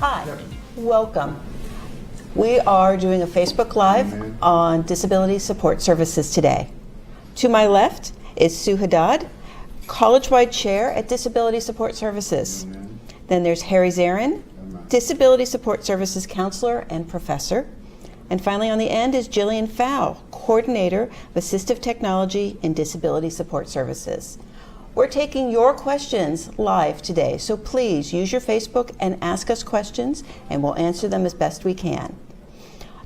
Hi, welcome. We are doing a Facebook Live on Disability Support Services today. To my left is Sue Haddad, College-wide Chair at Disability Support Services. Then there's Harry Zarin, Disability Support Services Counselor and Professor. And finally on the end is Jillian Fowl, Coordinator of Assistive Technology in Disability Support Services. We're taking your questions live today, so please use your Facebook and ask us questions, and we'll answer them as best we can.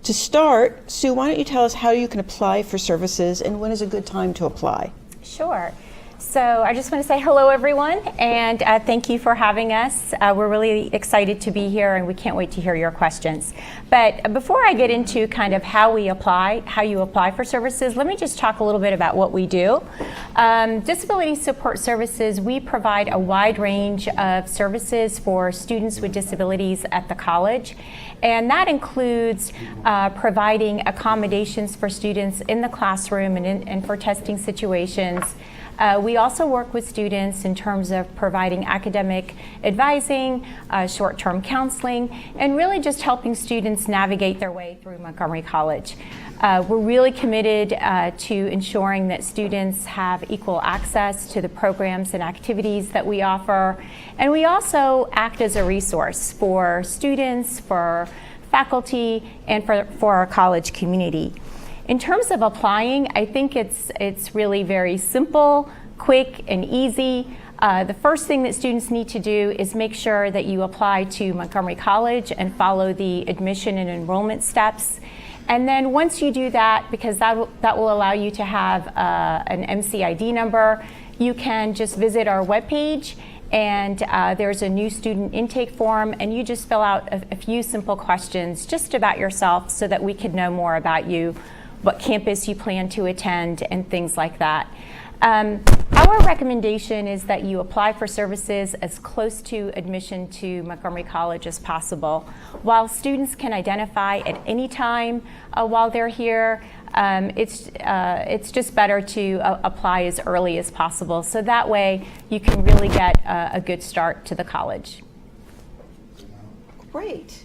To start, Sue, why don't you tell us how you can apply for services and when is a good time to apply? Sure. So I just want to say hello, everyone, and thank you for having us. We're really excited to be here, and we can't wait to hear your questions. But before I get into kind of how you apply for services, let me just talk a little bit about what we do. Disability Support Services, we provide a wide range of services for students with disabilities at the college. And that includes providing accommodations for students in the classroom and for testing situations. We also work with students in terms of providing academic advising, short-term counseling, and really just helping students navigate their way through Montgomery College. We're really committed to ensuring that students have equal access to the programs and activities that we offer. And we also act as a resource for students, for faculty, and for our college community. In terms of applying, I think it's really very simple, quick, and easy. The first thing that students need to do is make sure that you apply to Montgomery College and follow the admission and enrollment steps. And then once you do that, because that will allow you to have an MCID number, you can just visit our webpage, and there's a new student intake form, and you just fill out a few simple questions just about yourself so that we could know more about you, what campus you plan to attend, and things like that. Our recommendation is that you apply for services as close to admission to Montgomery College as possible. While students can identify at any time while they're here, it's just better to apply as early as possible, so that way you can really get a good start to the college. Great.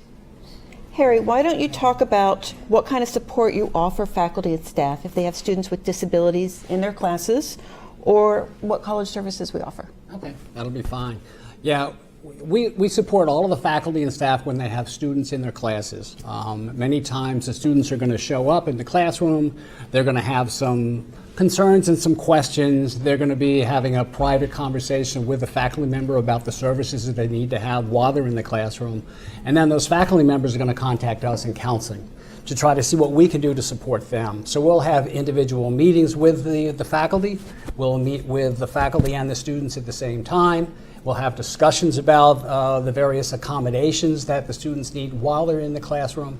Harry, why don't you talk about what kind of support you offer faculty and staff if they have students with disabilities in their classes, or what college services we offer? Okay, that'll be fine. Yeah, we support all of the faculty and staff when they have students in their classes. Many times the students are going to show up in the classroom, they're going to have some concerns and some questions. They're going to be having a private conversation with a faculty member about the services that they need to have while they're in the classroom. And then those faculty members are going to contact us in counseling to try to see what we can do to support them. So we'll have individual meetings with the faculty. We'll meet with the faculty and the students at the same time. We'll have discussions about the various accommodations that the students need while they're in the classroom.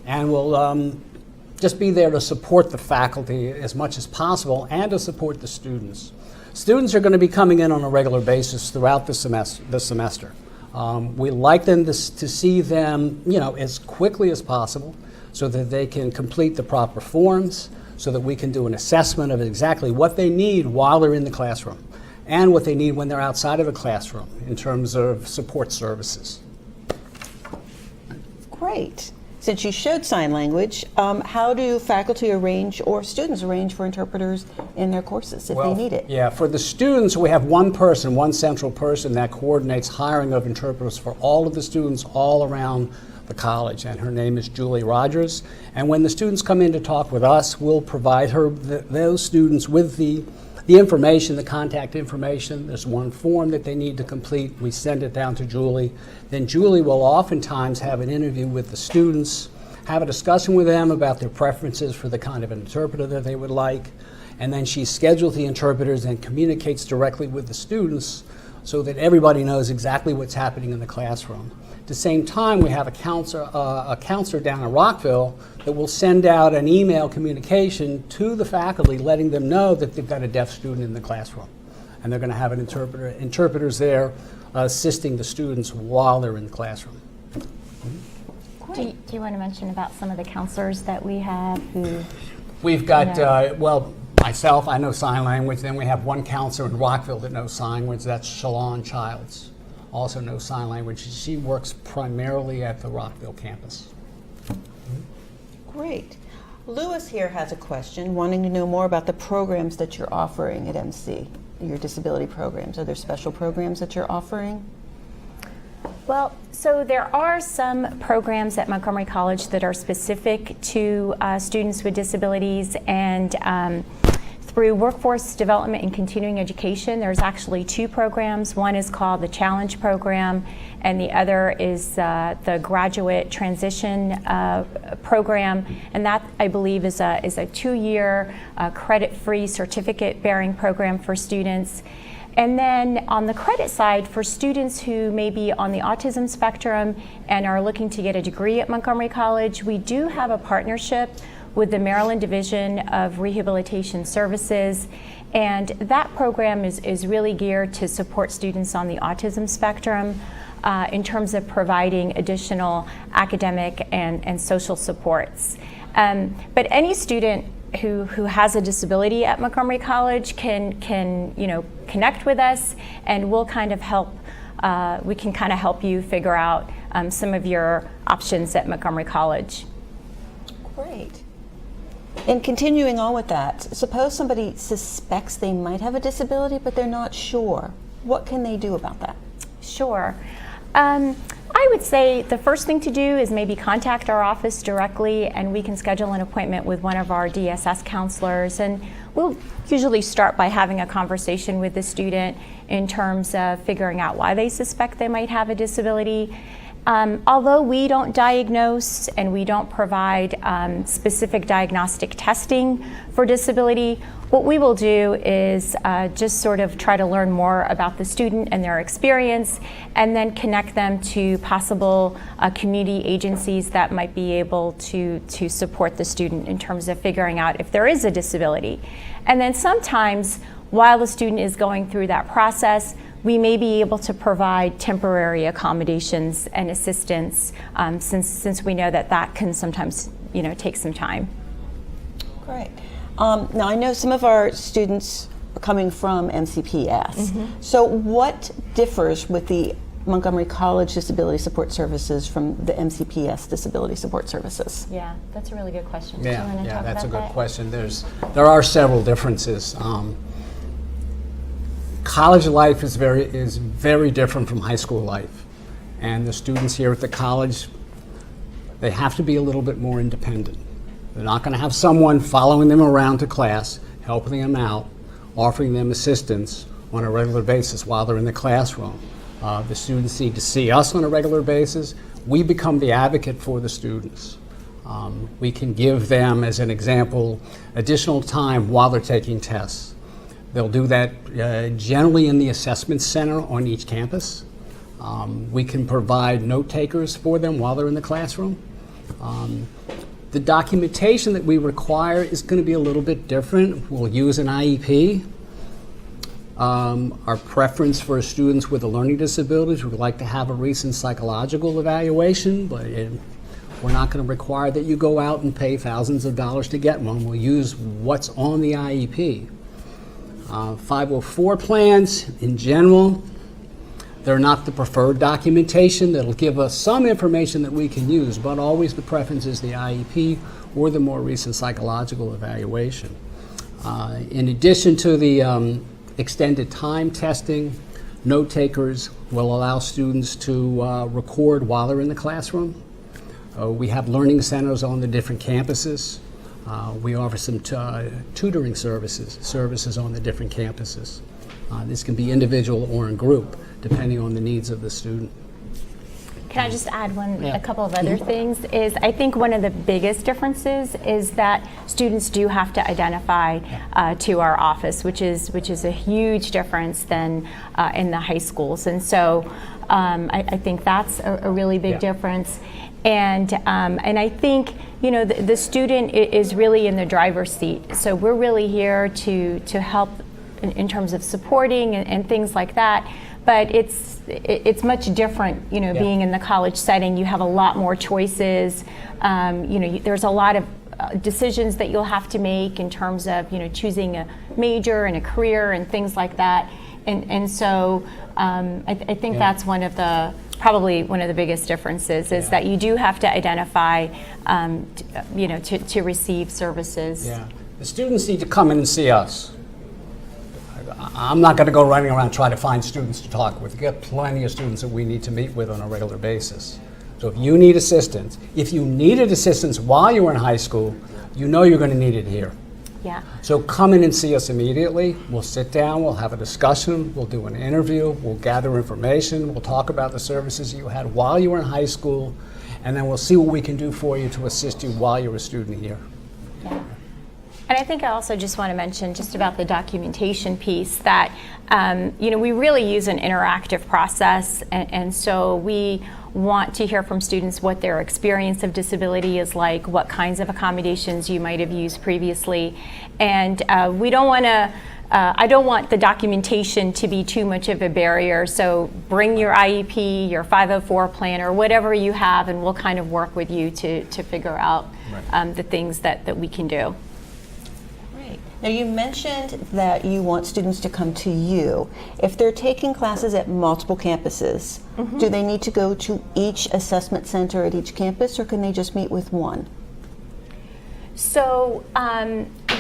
And we'll just be there to support the faculty as much as possible and to support the students. Students are going to be coming in on a regular basis throughout the semester. We like them to see them, as quickly as possible so that they can complete the proper forms, so that we can do an assessment of exactly what they need while they're in the classroom and what they need when they're outside of the classroom in terms of support services. Great. Since you showed sign language, how do faculty arrange or students arrange for interpreters in their courses if they need it? Yeah, for the students, we have one central person that coordinates hiring of interpreters for all of the students all around the college, and her name is Julie Rogers. And when the students come in to talk with us, we'll provide those students with the information, the contact information. There's one form that they need to complete. We send it down to Julie. Then Julie will oftentimes have an interview with the students, have a discussion with them about their preferences for the kind of interpreter that they would like. And then she schedules the interpreters and communicates directly with the students so that everybody knows exactly what's happening in the classroom. At the same time, we have a counselor down in Rockville that will send out an email communication to the faculty letting them know that they've got a deaf student in the classroom. And they're going to have an interpreters there assisting the students while they're in the classroom. Do you want to mention about some of the counselors that we have who... We've got, myself, I know sign language. Then we have one counselor in Rockville that knows sign language. That's Shalon Childs. also knows sign language. She works primarily at the Rockville campus. Great. Lewis here has a question, wanting to know more about the programs that you're offering at MC, your disability programs. Are there special programs that you're offering? Well, so there are some programs at Montgomery College that are specific to students with disabilities, and through Workforce Development and Continuing Education, there's actually two programs. One is called the Challenge Program, and the other is the Graduate Transition Program, and that, I believe, is a 2-year credit-free certificate-bearing program for students. And then on the credit side, for students who may be on the autism spectrum and are looking to get a degree at Montgomery College, we do have a partnership with the Maryland Division of Rehabilitation Services, and that program is really geared to support students on the autism spectrum in terms of providing additional academic and social supports. But any student who has a disability at Montgomery College can connect with us, and we'll kind of help. We can kind of help you figure out some of your options at Montgomery College. Great. And continuing on with that, suppose somebody suspects they might have a disability, but they're not sure. What can they do about that? Sure. I would say the first thing to do is maybe contact our office directly, and we can schedule an appointment with one of our DSS counselors. And we'll usually start by having a conversation with the student in terms of figuring out why they suspect they might have a disability. Although we don't diagnose and we don't provide specific diagnostic testing for disability, what we will do is just sort of try to learn more about the student and their experience, and then connect them to possible community agencies that might be able to support the student in terms of figuring out if there is a disability. And then sometimes, while the student is going through that process, we may be able to provide temporary accommodations and assistance, since we know that can sometimes take some time. Great. Now I know some of our students are coming from MCPS. Mm-hmm. So what differs with the Montgomery College Disability Support Services from the MCPS Disability Support Services? Yeah, that's a really good question. Yeah, that's a good question. There are several differences. College life is very different from high school life, and the students here at the college, they have to be a little bit more independent. They're not going to have someone following them around to class, helping them out, offering them assistance on a regular basis while they're in the classroom. The students need to see us on a regular basis. We become the advocate for the students. We can give them, as an example, additional time while they're taking tests. They'll do that generally in the assessment center on each campus. We can provide note takers for them while they're in the classroom. The documentation that we require is going to be a little bit different. We'll use an IEP. Our preference for students with a learning disability, we'd like to have a recent psychological evaluation, but we're not going to require that you go out and pay thousands of dollars to get one. We'll use what's on the IEP. 504 plans, in general, they're not the preferred documentation. That'll give us some information that we can use, but always the preference is the IEP or the more recent psychological evaluation. In addition to the extended time testing, note takers will allow students to record while they're in the classroom. We have learning centers on the different campuses. We offer some tutoring services on the different campuses. This can be individual or in group, depending on the needs of the student. Can I just add a couple of other things? Is I think one of the biggest differences is that students do have to identify to our office, which is a huge difference than in the high schools, and so I think that's a really big difference. And I think the student is really in the driver's seat, so we're really here to help in terms of supporting and things like that. But it's much different, being in the college setting. You have a lot more choices. There's a lot of decisions that you'll have to make in terms of choosing a major and a career and things like that. And so I think that's probably one of the biggest differences is that you do have to identify, to receive services. Yeah, the students need to come in and see us. I'm not going to go running around trying to find students to talk with. We've got plenty of students that we need to meet with on a regular basis. So if you need assistance, if you needed assistance while you were in high school, you know you're going to need it here. Yeah. So come in and see us immediately. We'll sit down, we'll have a discussion, we'll do an interview, we'll gather information, we'll talk about the services you had while you were in high school, and then we'll see what we can do for you to assist you while you're a student here. Yeah. And I think I also just want to mention just about the documentation piece that, we really use an interactive process, and so we want to hear from students what their experience of disability is like, what kinds of accommodations you might have used previously, and we don't want to. I don't want the documentation to be too much of a barrier, so bring your IEP, your 504 plan, or whatever you have, and we'll kind of work with you to figure out the things that we can do. Now, you mentioned that you want students to come to you. If they're taking classes at multiple campuses, do they need to go to each assessment center at each campus, or can they just meet with one? So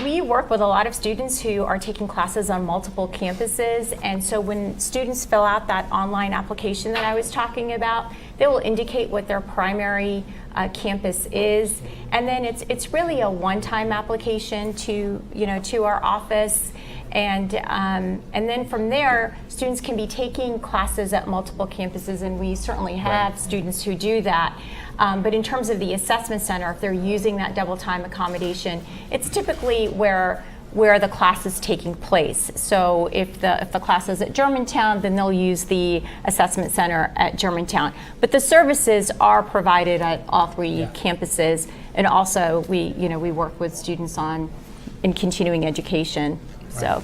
we work with a lot of students who are taking classes on multiple campuses, and so when students fill out that online application that I was talking about, they will indicate what their primary campus is, and then it's really a one-time application to our office, and then from there students can be taking classes at multiple campuses, and we certainly have students who do that. But in terms of the assessment center, if they're using that double time accommodation, it's typically where the class is taking place. So if the class is at Germantown, then they'll use the assessment center at Germantown. But the services are provided at all three campuses, and also we work with students in continuing education. So.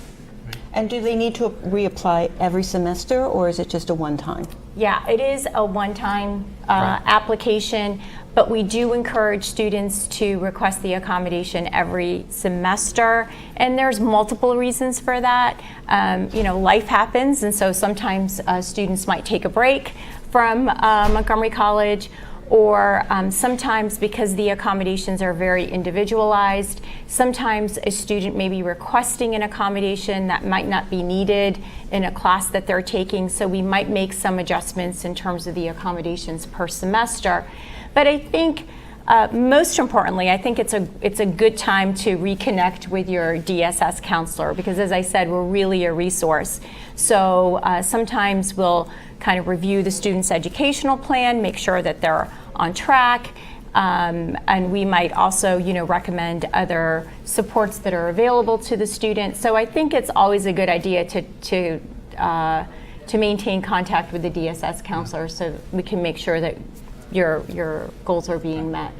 And do they need to reapply every semester, or is it just a one-time? Yeah, it is a one-time application, but we do encourage students to request the accommodation every semester, and there's multiple reasons for that. Life happens, and so sometimes students might take a break from Montgomery College, or sometimes because the accommodations are very individualized, sometimes a student may be requesting an accommodation that might not be needed in a class that they're taking, so we might make some adjustments in terms of the accommodations per semester. But I think most importantly, I think it's a good time to reconnect with your DSS counselor, because as I said, we're really a resource. So sometimes we'll kind of review the student's educational plan, make sure that they're on track, and we might also recommend other supports that are available to the student. So I think it's always a good idea to maintain contact with the DSS counselor so we can make sure that your goals are being met.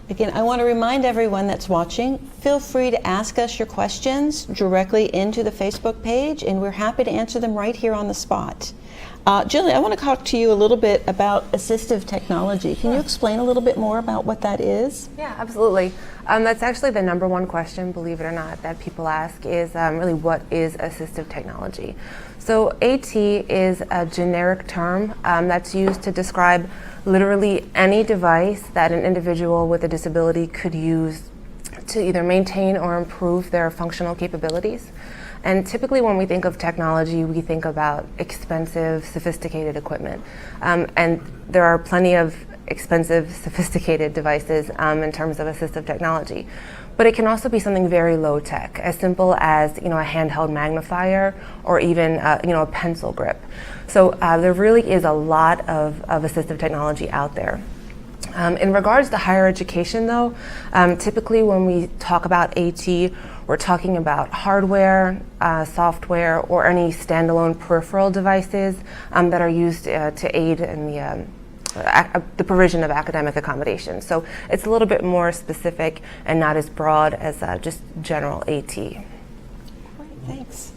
Again, I want to remind everyone that's watching, feel free to ask us your questions directly into the Facebook page, and we're happy to answer them right here on the spot. Julie, I want to talk to you a little bit about assistive technology. Can you explain a little bit more about what that is? Yeah, absolutely. That's actually the number one question, believe it or not, that people ask is really what is assistive technology? So AT is a generic term that's used to describe literally any device that an individual with a disability could use to either maintain or improve their functional capabilities. And typically when we think of technology, we think about expensive, sophisticated equipment. And there are plenty of expensive, sophisticated devices in terms of assistive technology. But it can also be something very low tech, as simple as a handheld magnifier or even a pencil grip. So there really is a lot of assistive technology out there. In regards to higher education though, typically when we talk about AT, we're talking about hardware, software, or any standalone peripheral devices that are used to aid in the provision of academic accommodations. So it's a little bit more specific and not as broad as just general AT. Great, thanks.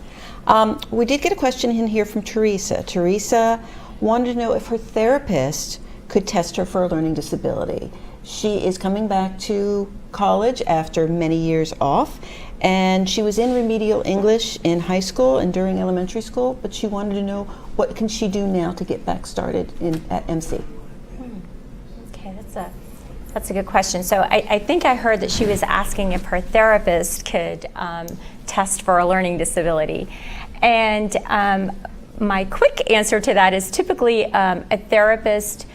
We did get a question in here from Teresa. Teresa wanted to know if her therapist could test her for a learning disability. She is coming back to college after many years off, And she was in remedial English in high school and during elementary school, but she wanted to know what can she do now to get back started at MC. Okay, that's a good question. So I think I heard that she was asking if her therapist could test for a learning disability. And my quick answer to that is typically a therapist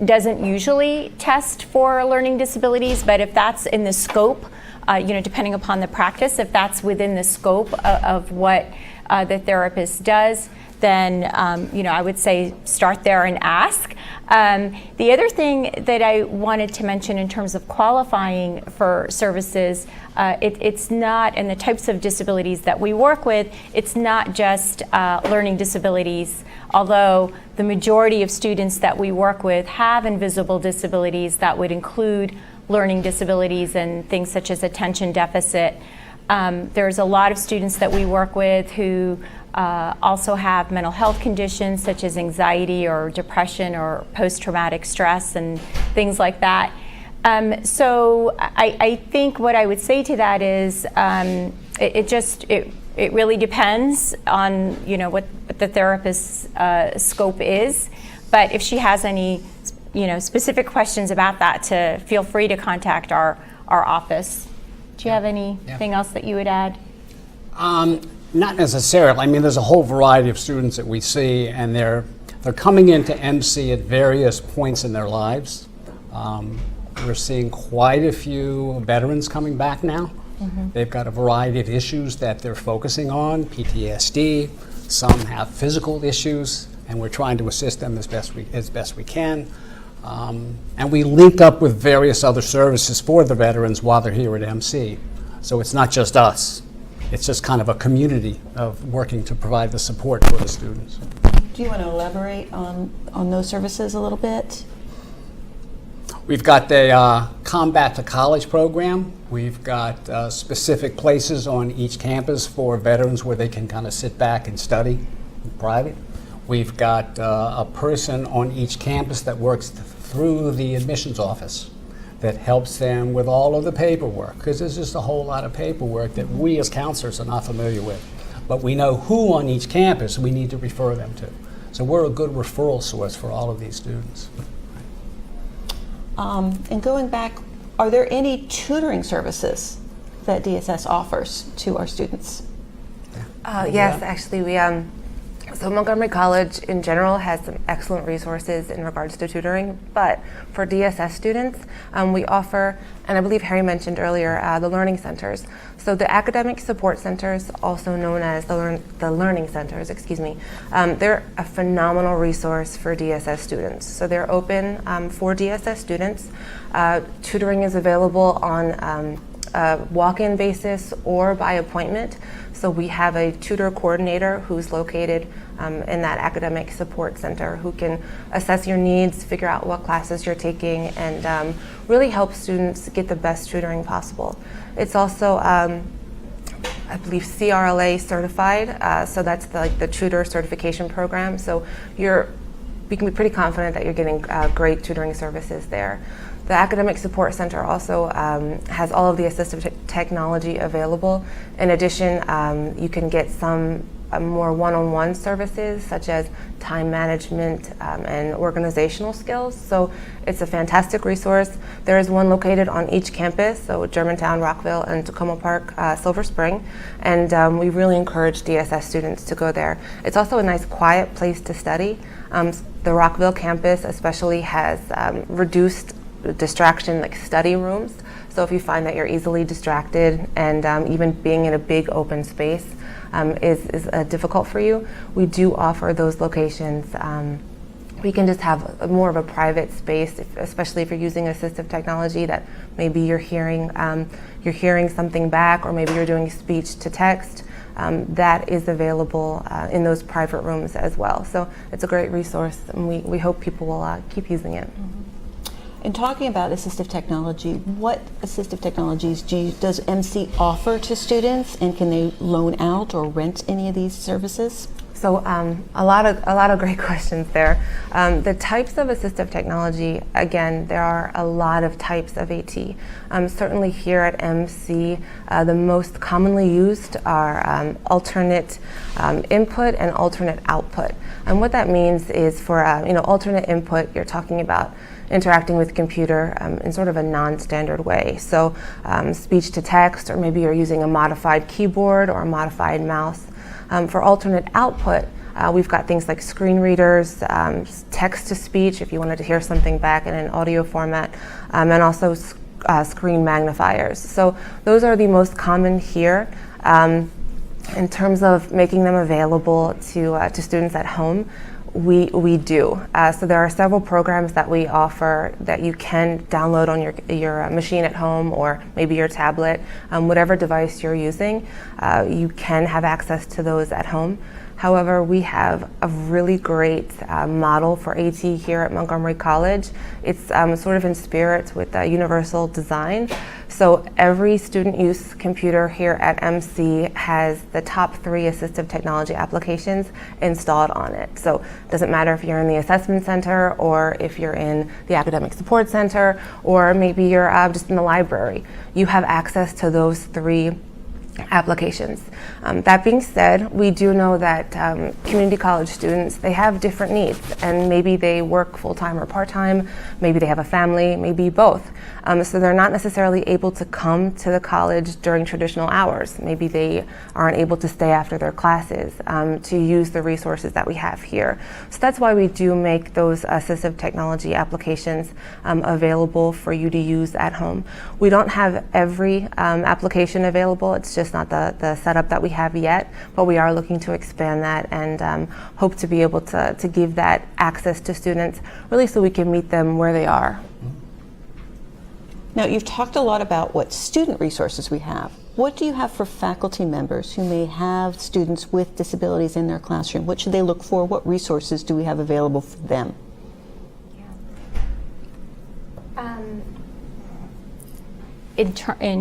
doesn't usually test for learning disabilities, but if that's in the scope, depending upon the practice, if that's within the scope of what the therapist does, then I would say start there and ask. The other thing that I wanted to mention in terms of qualifying for services, it's not, and the types of disabilities that we work with, it's not just learning disabilities, although the majority of students that we work with have invisible disabilities that would include learning disabilities and things such as attention deficit. There's a lot of students that we work with who also have mental health conditions such as anxiety or depression or post-traumatic stress and things like that. So I think what I would say to that is it really depends on what the therapist's scope is. But if she has any specific questions about that, to feel free to contact our office. Do you have anything else that you would add? Not necessarily. I mean, there's a whole variety of students that we see, and they're coming into MC at various points in their lives. We're seeing quite a few veterans coming back now. Mm-hmm. They've got a variety of issues that they're focusing on, PTSD. Some have physical issues, and we're trying to assist them as best we can. And we link up with various other services for the veterans while they're here at MC. So it's not just us. It's just kind of a community of working to provide the support for the students. Do you want to elaborate on those services a little bit? We've got the Combat to College program. We've got specific places on each campus for veterans where they can kind of sit back and study in private. We've got a person on each campus that works through the admissions office that helps them with all of the paperwork, because there's just a whole lot of paperwork that we as counselors are not familiar with. But we know who on each campus we need to refer them to. So we're a good referral source for all of these students. And going back, are there any tutoring services that DSS offers to our students? Yes, actually, so Montgomery College in general has some excellent resources in regards to tutoring, but for DSS students, we offer, and I believe Harry mentioned earlier, the learning centers. So the academic support centers, also known as the learning centers, they're a phenomenal resource for DSS students. So they're open for DSS students. Tutoring is available on a walk-in basis or by appointment. So we have a tutor coordinator who's located in that academic support center who can assess your needs, figure out what classes you're taking, and really help students get the best tutoring possible. It's also, I believe, CRLA certified, so that's the tutor certification program. So we can be pretty confident that you're getting great tutoring services there. The Academic Support Center also has all of the assistive technology available. In addition, you can get some more one-on-one services such as time management and organizational skills. So it's a fantastic resource. There is one located on each campus, so Germantown, Rockville, and Tacoma Park, Silver Spring. And we really encourage DSS students to go there. It's also a nice quiet place to study. The Rockville campus especially has reduced distraction like study rooms. So if you find that you're easily distracted and even being in a big open space is difficult for you, we do offer those locations. We can just have more of a private space, especially if you're using assistive technology that maybe you're hearing something back, or maybe you're doing speech to text. That is available in those private rooms as well. So it's a great resource, and we hope people will keep using it. Mm-hmm. In talking about assistive technology, what assistive technologies does MC offer to students, and can they loan out or rent any of these services? So a lot of great questions there. The types of assistive technology, again, there are a lot of types of AT. Certainly here at MC, the most commonly used are alternate input and alternate output. And what that means is for alternate input, you're talking about interacting with the computer in sort of a non-standard way. So speech to text, or maybe you're using a modified keyboard or a modified mouse. For alternate output, we've got things like screen readers, text to speech if you wanted to hear something back in an audio format, and also screen magnifiers. So those are the most common here. In terms of making them available to students at home, we do. So there are several programs that we offer that you can download on your machine at home, or maybe your tablet, whatever device you're using. You can have access to those at home. However, we have a really great model for AT here at Montgomery College. It's sort of in spirit with universal design. So every student use computer here at MC has the top 3 assistive technology applications installed on it. So it doesn't matter if you're in the assessment center, or if you're in the academic support center, or maybe you're just in the library. You have access to those 3 applications. That being said, we do know that community college students, they have different needs, and maybe they work full-time or part-time, maybe they have a family, maybe both. So they're not necessarily able to come to the college during traditional hours. Maybe they aren't able to stay after their classes to use the resources that we have here. So that's why we do make those assistive technology applications available for you to use at home. We don't have every application available. It's just not the setup that we have yet, but we are looking to expand that and hope to be able to give that access to students, really so we can meet them where they are. Now, you've talked a lot about what student resources we have. What do you have for faculty members who may have students with disabilities in their classroom? What should they look for? What resources do we have available for them? In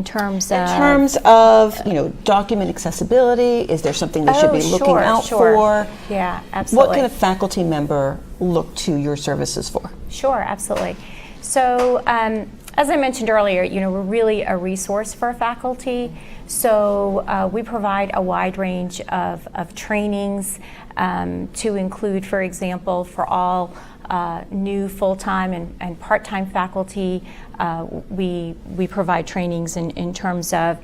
terms of, document accessibility, is there something they should be looking out for? Yeah, absolutely. What can a faculty member look to your services for? Sure, absolutely. So, as I mentioned earlier, we're really a resource for faculty. So we provide a wide range of trainings to include, for example, for all new full-time and part-time faculty. We provide trainings in terms of,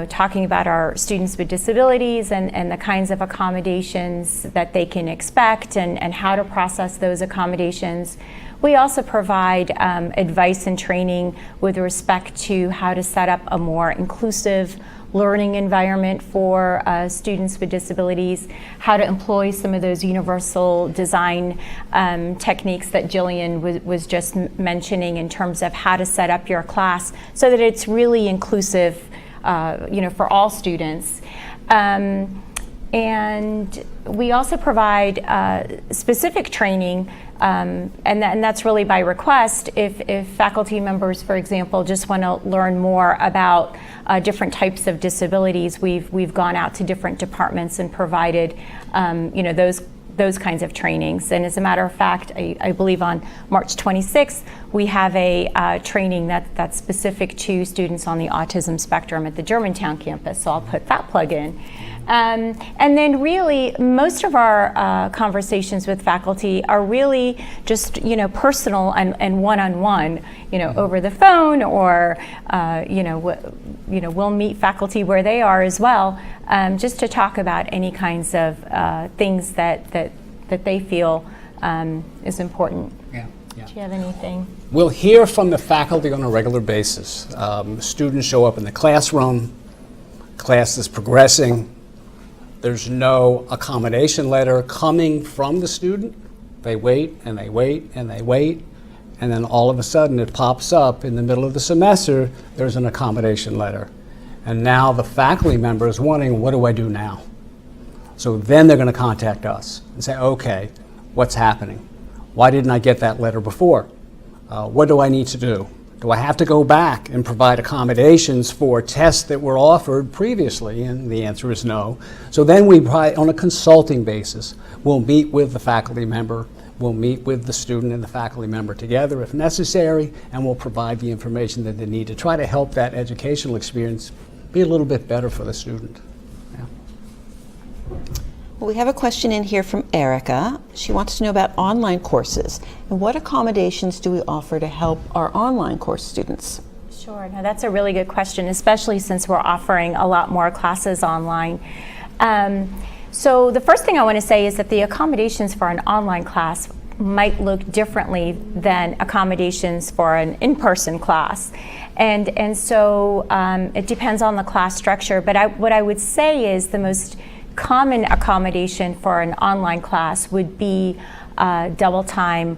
talking about our students with disabilities and the kinds of accommodations that they can expect and how to process those accommodations. We also provide advice and training with respect to how to set up a more inclusive learning environment for students with disabilities, how to employ some of those universal design techniques that Jillian was just mentioning in terms of how to set up your class so that it's really inclusive, for all students. And we also provide specific training, and that's really by request. If faculty members, for example, just want to learn more about different types of disabilities, we've gone out to different departments and provided, those kinds of trainings. And as a matter of fact, I believe on March 26th, we have a training that's specific to students on the autism spectrum at the Germantown campus. So I'll put that plug in. And then really, most of our conversations with faculty are really just, personal and one-on-one, over the phone, or, we'll meet faculty where they are as well, just to talk about any kinds of things that they feel is important. Yeah. Do you have anything? We'll hear from the faculty on a regular basis. Students show up in the classroom, class is progressing, there's no accommodation letter coming from the student. They wait and they wait and they wait, and then all of a sudden it pops up in the middle of the semester, there's an accommodation letter. And now the faculty member is wondering, what do I do now? So then they're going to contact us and say, okay, what's happening? Why didn't I get that letter before? What do I need to do? Do I have to go back and provide accommodations for tests that were offered previously? And the answer is no. So then we, on a consulting basis, we'll meet with the faculty member, we'll meet with the student and the faculty member together if necessary, and we'll provide the information that they need to try to help that educational experience be a little bit better for the student. Yeah. Well, we have a question in here from Erica. She wants to know about online courses and what accommodations do we offer to help our online course students? Sure, now that's a really good question, especially since we're offering a lot more classes online. So the first thing I want to say is that the accommodations for an online class might look differently than accommodations for an in-person class. And so it depends on the class structure, but what I would say is the most common accommodation for an online class would be double time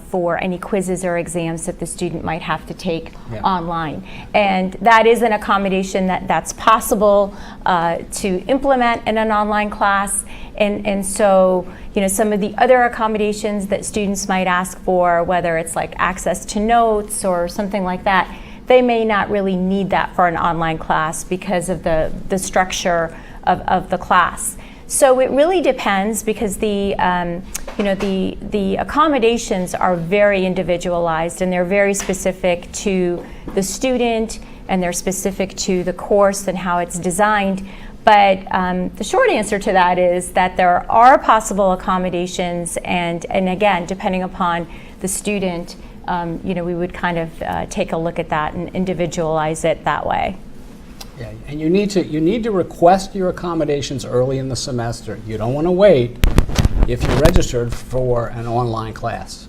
for any quizzes or exams that the student might have to take online. And that is an accommodation that's possible to implement in an online class. And so, some of the other accommodations that students might ask for, whether it's like access to notes or something like that, they may not really need that for an online class because of the structure of the class. So it really depends because the accommodations are very individualized and they're very specific to the student and they're specific to the course and how it's designed. But the short answer to that is that there are possible accommodations, and again, depending upon the student, we would kind of take a look at that and individualize it that way. Yeah, and you need to request your accommodations early in the semester. You don't want to wait if you're registered for an online class.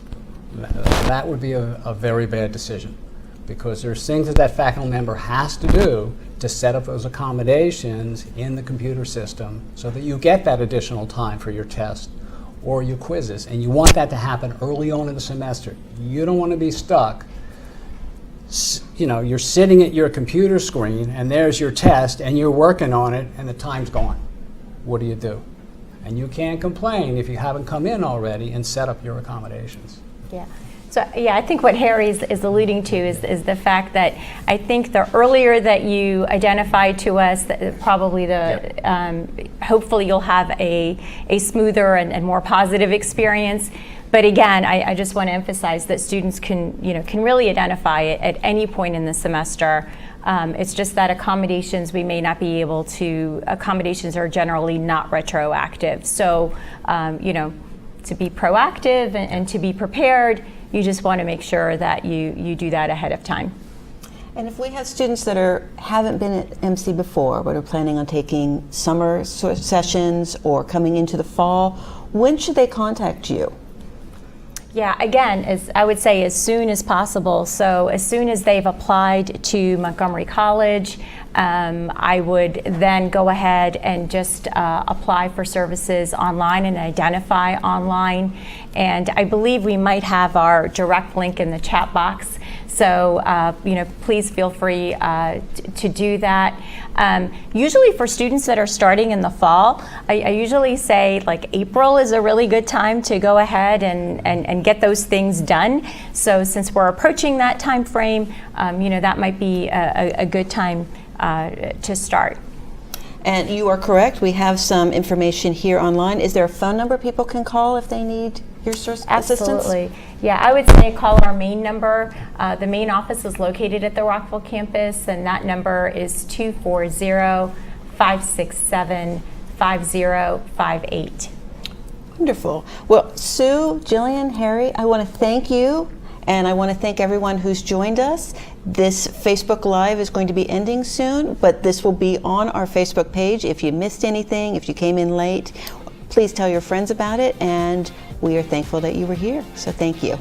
That would be a very bad decision because there's things that faculty member has to do to set up those accommodations in the computer system so that you get that additional time for your test or your quizzes, and you want that to happen early on in the semester. You don't want to be stuck. You're sitting at your computer screen and there's your test and you're working on it and the time's gone. What do you do? And you can't complain if you haven't come in already and set up your accommodations. Yeah. So I think what Harry is alluding to is the fact that I think the earlier that you identify to us, that probably hopefully you'll have a smoother and more positive experience. But again, I just want to emphasize that students can really identify it at any point in the semester. It's just that accommodations we may not be able to. Accommodations are generally not retroactive. So to be proactive and to be prepared, you just want to make sure that you do that ahead of time. And if we have students that haven't been at MC before, but are planning on taking summer sessions or coming into the fall, when should they contact you? Yeah, again, I would say as soon as possible. So as soon as they've applied to Montgomery College, I would then go ahead and just apply for services online and identify online. And I believe we might have our direct link in the chat box. So please feel free to do that. Usually for students that are starting in the fall, I usually say like April is a really good time to go ahead and get those things done. So since we're approaching that time frame, that might be a good time to start. And you are correct. We have some information here online. Is there a phone number people can call if they need your assistance? Absolutely. Yeah, I would say call our main number. The main office is located at the Rockville campus, and that number is 240-567-5058. Wonderful. Well, Sue, Jillian, Harry, I want to thank you. And I want to thank everyone who's joined us. This Facebook Live is going to be ending soon, but this will be on our Facebook page. If you missed anything, if you came in late, please tell your friends about it, and we are thankful that you were here. So thank you.